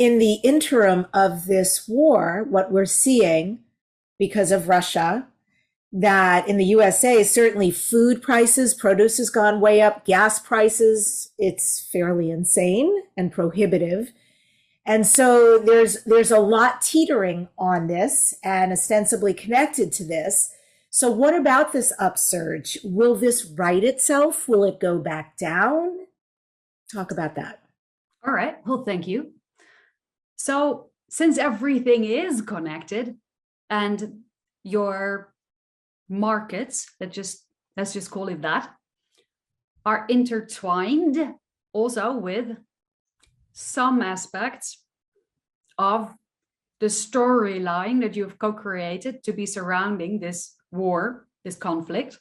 in the interim of this war, what we're seeing because of Russia, that in the USA, certainly food prices, produce has gone way up, gas prices, it's fairly insane and prohibitive. And so there's a lot teetering on this and ostensibly connected to this. So what about this upsurge? Will this right itself? Will it go back down? Talk about that. All right. Well, thank you. So since everything is connected and your markets, let's just call it that, are intertwined also with some aspects of the storyline that you've co-created to be surrounding this war, this conflict.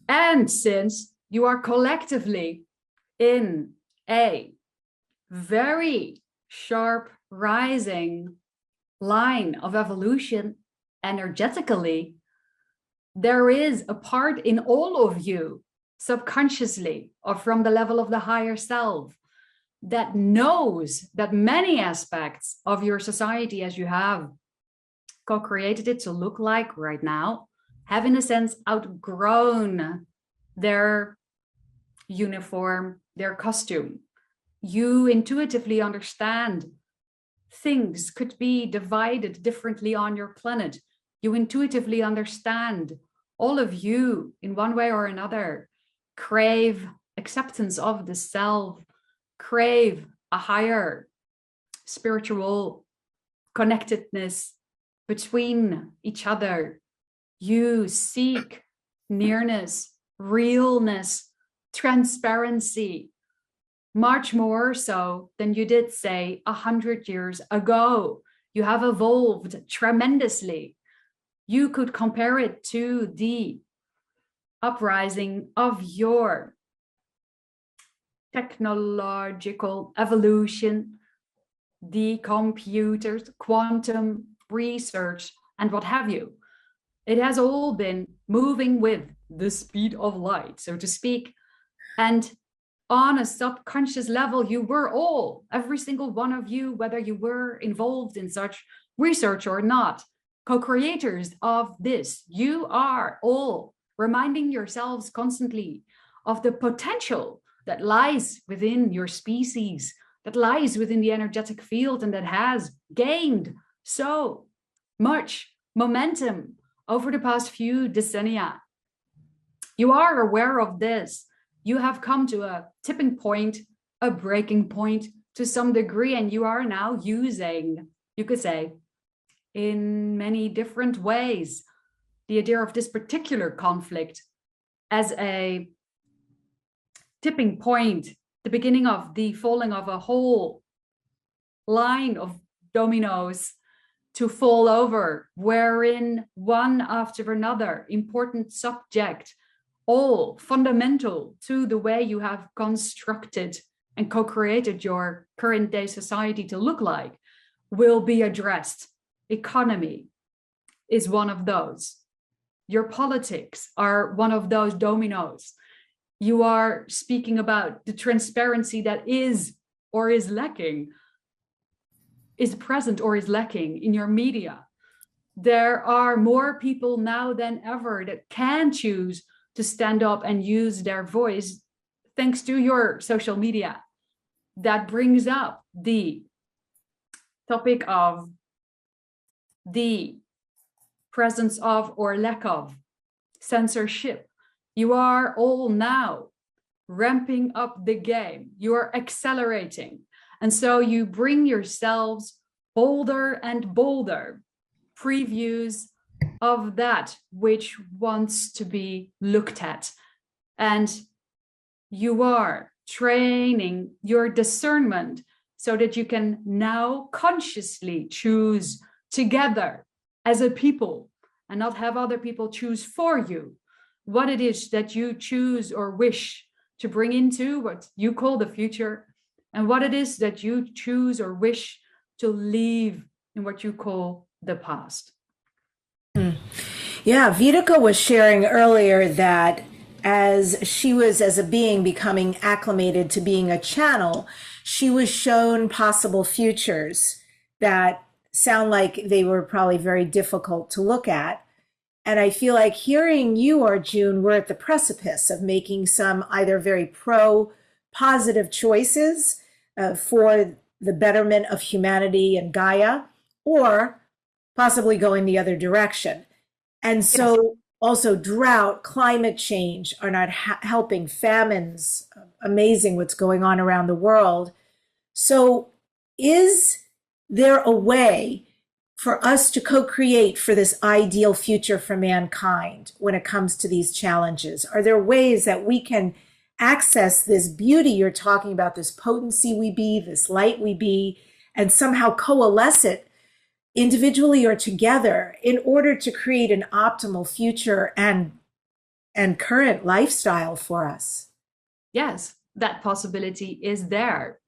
And since you are collectively in a very sharp rising line of evolution energetically, there is a part in all of you subconsciously or from the level of the higher self that knows that many aspects of your society as you have co-created it to look like right now have in a sense outgrown their uniform, their costume. You intuitively understand things could be divided differently on your planet. You intuitively understand all of you in one way or another crave acceptance of the self, crave a higher spiritual connectedness between each other. You seek nearness, realness, transparency, much more so than you did, say, 100 years ago. You have evolved tremendously. You could compare it to the uprising of your technological evolution, the computers, quantum research, and what have you. It has all been moving with the speed of light, so to speak. And on a subconscious level, you were all, every single one of you, whether you were involved in such research or not, co-creators of this. You are all reminding yourselves constantly of the potential that lies within your species, that lies within the energetic field, and that has gained so much momentum over the past few decennia. You are aware of this. You have come to a tipping point, a breaking point to some degree, and you are now using, you could say, in many different ways, the idea of this particular conflict as a tipping point, the beginning of the falling of a whole line of dominoes to fall over, wherein one after another important subject, all fundamental to the way you have constructed and co-created your current day society to look like, will be addressed. Economy is one of those. Your politics are one of those dominoes. You are speaking about the transparency that is or is lacking, is present or is lacking in your media. There are more people now than ever that can choose to stand up and use their voice thanks to your social media. That brings up the topic of the presence of or lack of censorship. You are all now ramping up the game. You are accelerating. And so you bring yourselves bolder and bolder previews of that which wants to be looked at. And you are training your discernment so that you can now consciously choose together as a people and not have other people choose for you what it is that you choose or wish to bring into what you call the future, and what it is that you choose or wish to leave in what you call the past. Yeah, Wieteke was sharing earlier that as she was, as a being, becoming acclimated to being a channel, she was shown possible futures that sound like they were probably very difficult to look at. And I feel like hearing you, Arjun, we're at the precipice of making some either very positive choices for the betterment of humanity and Gaia, or possibly going the other direction. And so Yes. also drought, climate change are not helping, famines, amazing what's going on around the world. So is there a way for us to co-create for this ideal future for mankind when it comes to these challenges? Are there ways that we can access this beauty you're talking about, this potency we be, this light we be, and somehow coalesce it individually or together in order to create an optimal future and current lifestyle for us? Yes, that possibility is there.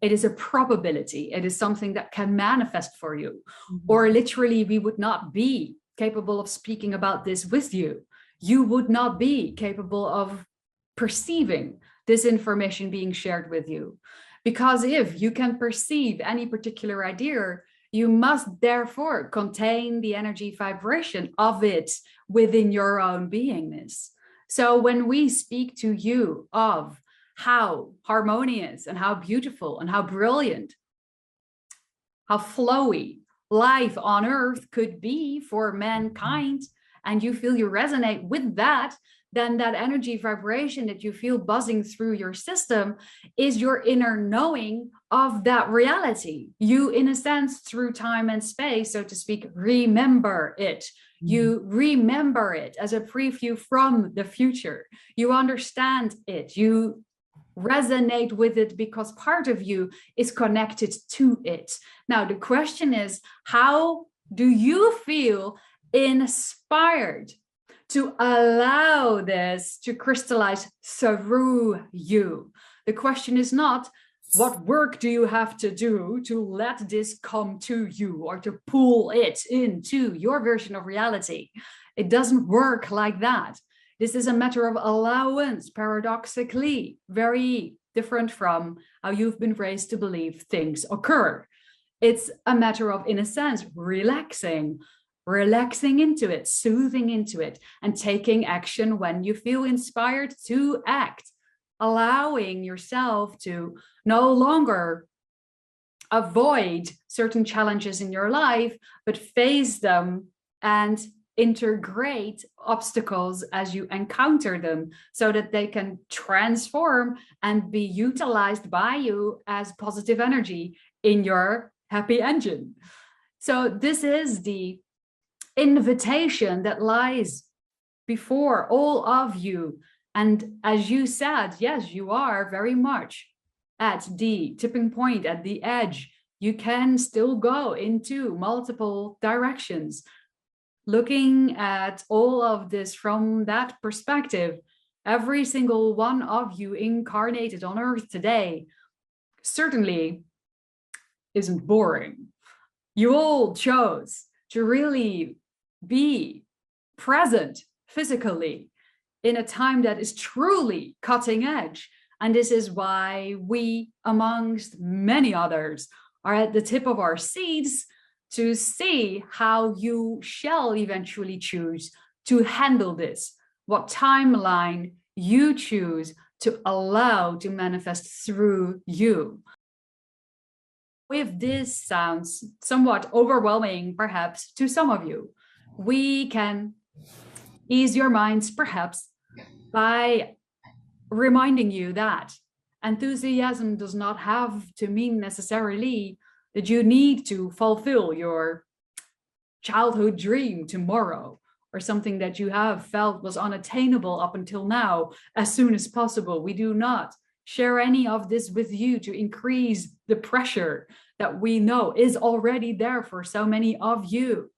It is a probability. It is something that can manifest for you. Mm-hmm. Or literally, we would not be capable of speaking about this with you. You would not be capable of perceiving this information being shared with you. Because if you can perceive any particular idea, you must therefore contain the energy vibration of it within your own beingness. So when we speak to you of how harmonious and how beautiful and how brilliant, how flowy life on earth could be for mankind, and you feel you resonate with that, then that energy vibration that you feel buzzing through your system is your inner knowing of that reality. You, in a sense, through time and space, so to speak, remember it. You remember it as a preview from the future. You understand it. You resonate with it because part of you is connected to it. Now, the question is, how do you feel inspired to allow this to crystallize through you? The question is not, what work do you have to do to let this come to you or to pull it into your version of reality? It doesn't work like that. This is a matter of allowance, paradoxically, very different from how you've been raised to believe things occur. It's a matter of, in a sense, relaxing into it, soothing into it, and taking action when you feel inspired to act, allowing yourself to no longer avoid certain challenges in your life, but face them and integrate obstacles as you encounter them so that they can transform and be utilized by you as positive energy in your happy engine. So this is the invitation that lies before all of you. And as you said, yes, you are very much at the tipping point, at the edge. You can still go into multiple directions. Looking at all of this from that perspective, every single one of you incarnated on Earth today certainly isn't boring. You all chose to really be present physically in a time that is truly cutting edge. And this is why we, amongst many others, are at the tip of our seats to see how you shall eventually choose to handle this, what timeline you choose to allow to manifest through you. If this sounds somewhat overwhelming, perhaps, to some of you, we can ease your minds, perhaps, by reminding you that enthusiasm does not have to mean necessarily that you need to fulfill your childhood dream tomorrow, or something that you have felt was unattainable up until now, as soon as possible. We do not share any of this with you to increase the pressure that we know is already there for so many of you.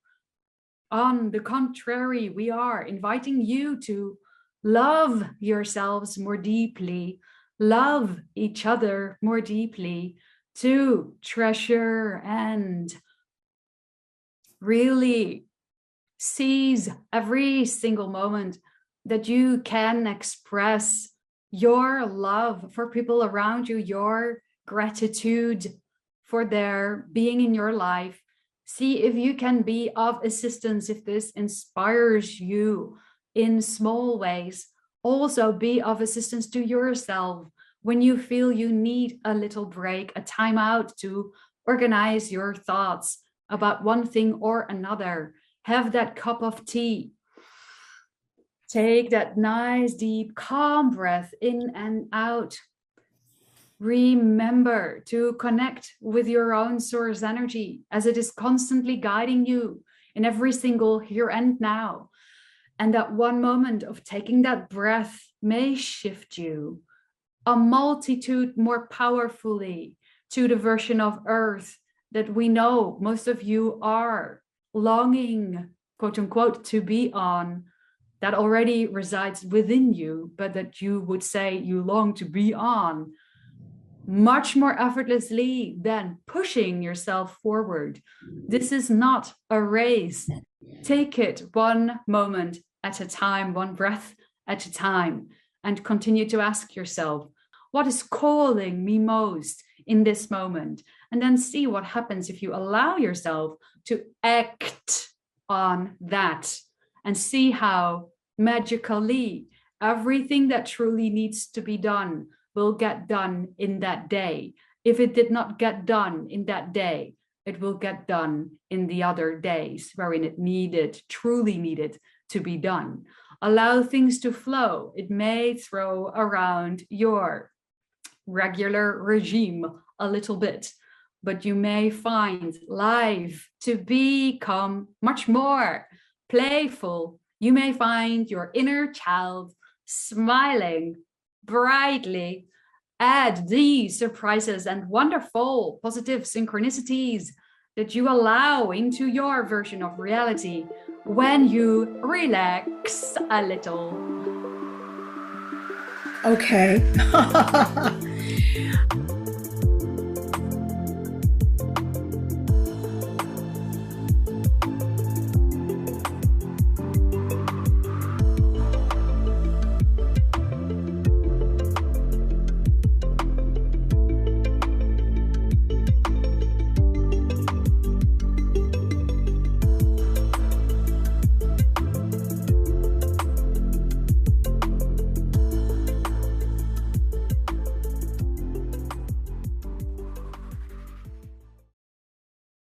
On the contrary, we are inviting you to love yourselves more deeply, love each other more deeply, to treasure and really seize every single moment that you can express your love for people around you, your gratitude for their being in your life. See if you can be of assistance, if this inspires you in small ways. Also be of assistance to yourself when you feel you need a little break, a time out to organize your thoughts about one thing or another. Have that cup of tea. Take that nice, deep, calm breath in and out. Remember to connect with your own source energy as it is constantly guiding you in every single here and now. And that one moment of taking that breath may shift you a multitude more powerfully to the version of Earth that we know most of you are longing, quote unquote, to be on, that already resides within you, but that you would say you long to be on much more effortlessly than pushing yourself forward. This is not a race. Take it one moment at a time, one breath at a time, and continue to ask yourself, what is calling me most in this moment? And then see what happens if you allow yourself to act on that, and see how magically everything that truly needs to be done will get done in that day. If it did not get done in that day, it will get done in the other days wherein it needed, truly needed to be done. Allow things to flow. It may throw around your regular regime a little bit, but you may find life to become much more playful. You may find your inner child smiling brightly at these surprises and wonderful positive synchronicities that you allow into your version of reality when you relax a little. Okay.